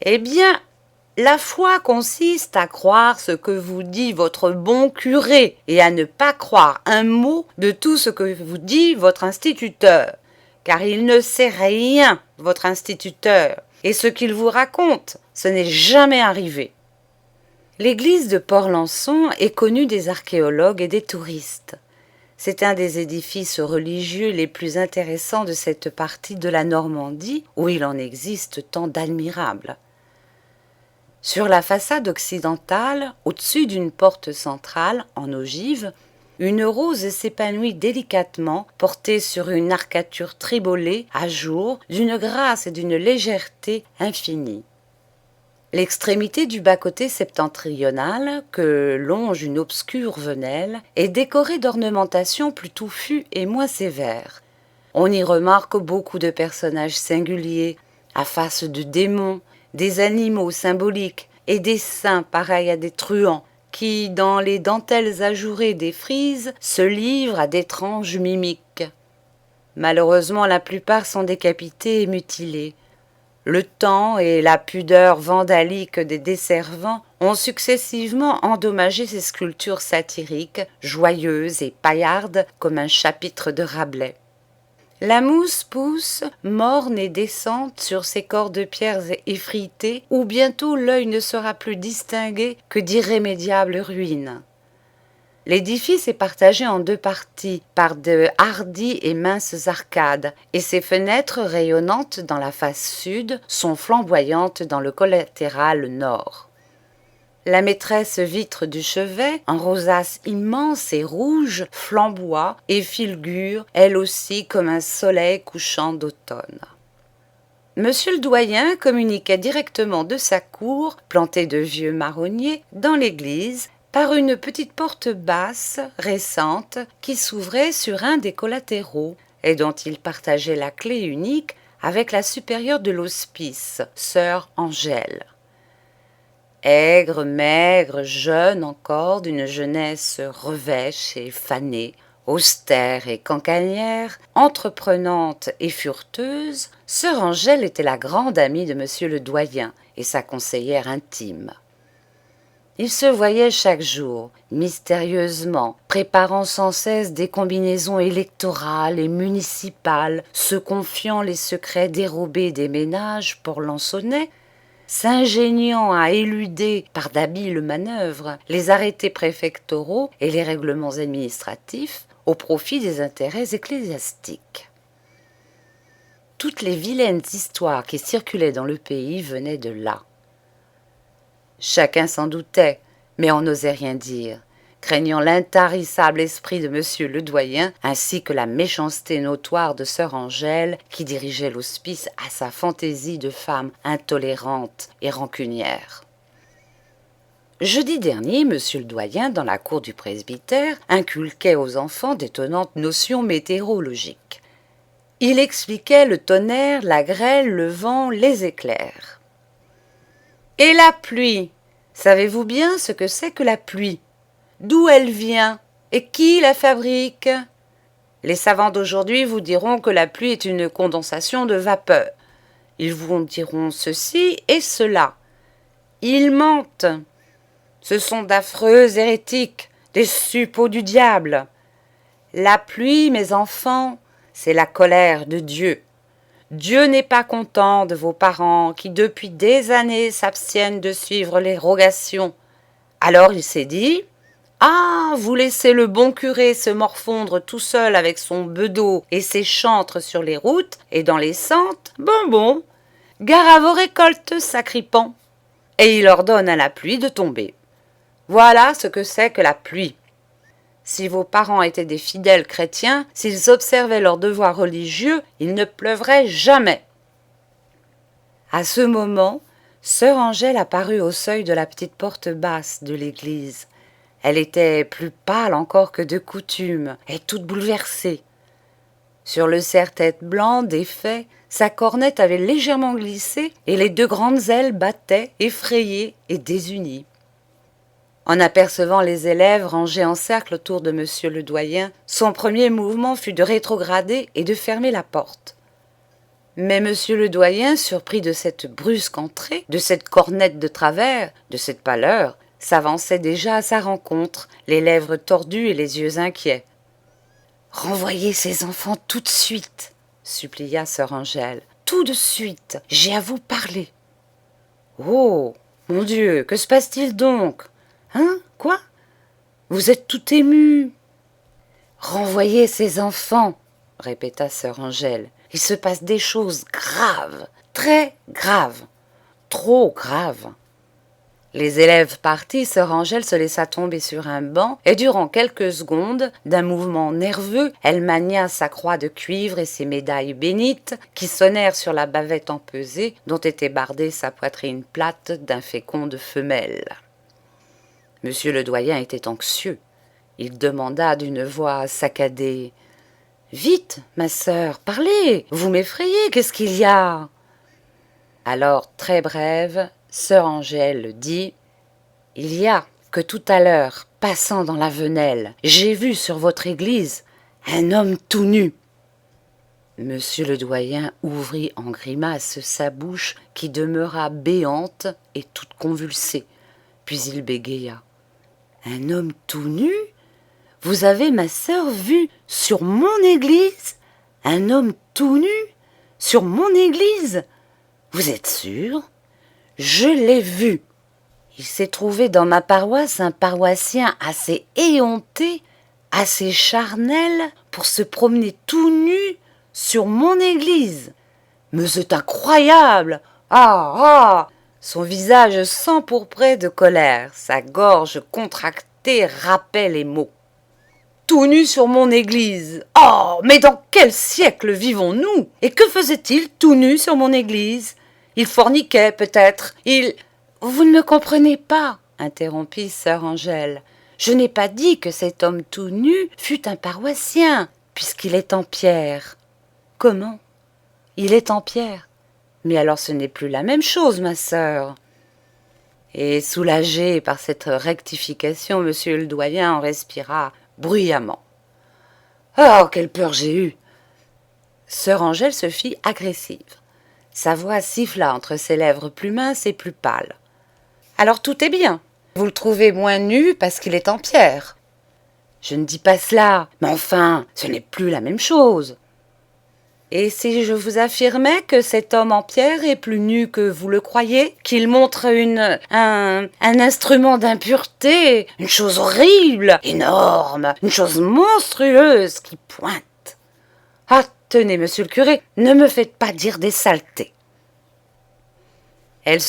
Eh bien, la foi consiste à croire ce que vous dit votre bon curé et à ne pas croire un mot de tout ce que vous dit votre instituteur, car il ne sait rien, votre instituteur, et ce qu'il vous raconte, ce n'est jamais arrivé. L'église de Port-Lançon est connue des archéologues et des touristes. C'est un des édifices religieux les plus intéressants de cette partie de la Normandie, où il en existe tant d'admirables. Sur la façade occidentale, au-dessus d'une porte centrale, en ogive, une rose s'épanouit délicatement, portée sur une arcature tribolée, à jour, d'une grâce et d'une légèreté infinie. L'extrémité du bas-côté septentrional, que longe une obscure venelle, est décorée d'ornementations plus touffues et moins sévères. On y remarque beaucoup de personnages singuliers, à face de démons, des animaux symboliques et des saints pareils à des truands, qui, dans les dentelles ajourées des frises, se livrent à d'étranges mimiques. Malheureusement, la plupart sont décapités et mutilés. Le temps et la pudeur vandalique des desservants ont successivement endommagé ces sculptures satiriques, joyeuses et paillardes comme un chapitre de Rabelais. La mousse pousse, morne et descente sur ces corps de pierres effritées, où bientôt l'œil ne sera plus distingué que d'irrémédiables ruines. L'édifice est partagé en deux parties par de hardies et minces arcades, et ses fenêtres rayonnantes dans la face sud sont flamboyantes dans le collatéral nord. La maîtresse vitre du chevet, en rosace immense et rouge, flamboie et fulgure, elle aussi comme un soleil couchant d'automne. Monsieur le doyen communiquait directement de sa cour, plantée de vieux marronniers, dans l'église, par une petite porte basse, récente, qui s'ouvrait sur un des collatéraux, et dont il partageait la clé unique avec la supérieure de l'hospice, sœur Angèle. Aigre, maigre, jeune encore, d'une jeunesse revêche et fanée, austère et cancanière, entreprenante et fureteuse, sœur Angèle était la grande amie de monsieur le doyen et sa conseillère intime. Ils se voyaient chaque jour, mystérieusement, préparant sans cesse des combinaisons électorales et municipales, se confiant les secrets dérobés des ménages portlançonnais, s'ingéniant à éluder par d'habiles manœuvres les arrêtés préfectoraux et les règlements administratifs au profit des intérêts ecclésiastiques. Toutes les vilaines histoires qui circulaient dans le pays venaient de là. Chacun s'en doutait, mais on n'osait rien dire, craignant l'intarissable esprit de monsieur le doyen, ainsi que la méchanceté notoire de sœur Angèle, qui dirigeait l'hospice à sa fantaisie de femme intolérante et rancunière. Jeudi dernier, monsieur le doyen, dans la cour du presbytère, inculquait aux enfants d'étonnantes notions météorologiques. Il expliquait le tonnerre, la grêle, le vent, les éclairs. Et la pluie, savez-vous bien ce que c'est que la pluie? D'où elle vient et qui la fabrique? Les savants d'aujourd'hui vous diront que la pluie est une condensation de vapeur. Ils vous diront ceci et cela. Ils mentent. Ce sont d'affreux hérétiques, des suppôts du diable. La pluie, mes enfants, c'est la colère de Dieu. Dieu n'est pas content de vos parents qui depuis des années s'abstiennent de suivre les rogations. Alors il s'est dit « Ah, vous laissez le bon curé se morfondre tout seul avec son bedeau et ses chantres sur les routes et dans les sentes, bon, gare à vos récoltes, sacripants !» Et il ordonne à la pluie de tomber. Voilà ce que c'est que la pluie. Si vos parents étaient des fidèles chrétiens, s'ils observaient leurs devoirs religieux, il ne pleuvrait jamais. À ce moment, sœur Angèle apparut au seuil de la petite porte basse de l'église. Elle était plus pâle encore que de coutume, et toute bouleversée. Sur le serre-tête blanc défait, sa cornette avait légèrement glissé, et les deux grandes ailes battaient, effrayées et désunies. En apercevant les élèves rangés en cercle autour de monsieur le doyen, son premier mouvement fut de rétrograder et de fermer la porte. Mais monsieur le doyen, surpris de cette brusque entrée, de cette cornette de travers, de cette pâleur, s'avançait déjà à sa rencontre, les lèvres tordues et les yeux inquiets. « Renvoyez ces enfants tout de suite !» supplia sœur Angèle. « Tout de suite, j'ai à vous parler. »« Oh, mon Dieu, que se passe-t-il donc ? Hein, quoi ? Vous êtes tout ému. »« Renvoyez ces enfants !» répéta sœur Angèle. « Il se passe des choses graves, très graves, trop graves. » Les élèves partis, sœur Angèle se laissa tomber sur un banc et durant quelques secondes, d'un mouvement nerveux, elle mania sa croix de cuivre et ses médailles bénites qui sonnèrent sur la bavette empesée dont était bardée sa poitrine plate d'un fécond de femelle. Monsieur le doyen était anxieux. Il demanda d'une voix saccadée : « Vite, ma sœur, parlez, vous m'effrayez, qu'est-ce qu'il y a ?» Alors, très brève, sœur Angèle dit : « Il y a que tout à l'heure, passant dans la Venelle, j'ai vu sur votre église un homme tout nu. » Monsieur le doyen ouvrit en grimace sa bouche qui demeura béante et toute convulsée. Puis il bégaya : « Un homme tout nu ? Vous avez, ma sœur, vu sur mon église un homme tout nu sur mon église ? Vous êtes sûre ? Je l'ai vu. Il s'est trouvé dans ma paroisse un paroissien assez éhonté, assez charnel pour se promener tout nu sur mon église. Mais c'est incroyable ! Ah, ah !» Son visage s'empourprait de colère, sa gorge contractée râpait les mots. Tout nu sur mon église. Oh, mais dans quel siècle vivons-nous ? Et que faisait-il tout nu sur mon église ? Il forniquait peut-être, il... Vous ne me comprenez pas, interrompit sœur Angèle. Je n'ai pas dit que cet homme tout nu fût un paroissien, puisqu'il est en pierre. Comment ? Il est en pierre. Mais alors ce n'est plus la même chose, ma sœur. Et soulagé par cette rectification, monsieur le doyen en respira bruyamment. Oh, quelle peur j'ai eue ! Sœur Angèle se fit agressive. Sa voix siffla entre ses lèvres plus minces et plus pâles. Alors tout est bien. Vous le trouvez moins nu parce qu'il est en pierre. Je ne dis pas cela, mais enfin, ce n'est plus la même chose. Et si je vous affirmais que cet homme en pierre est plus nu que vous le croyez, qu'il montre un instrument d'impureté, une chose horrible, énorme, une chose monstrueuse qui pointe. Ah, tenez, monsieur le curé, ne me faites pas dire des saletés. Elle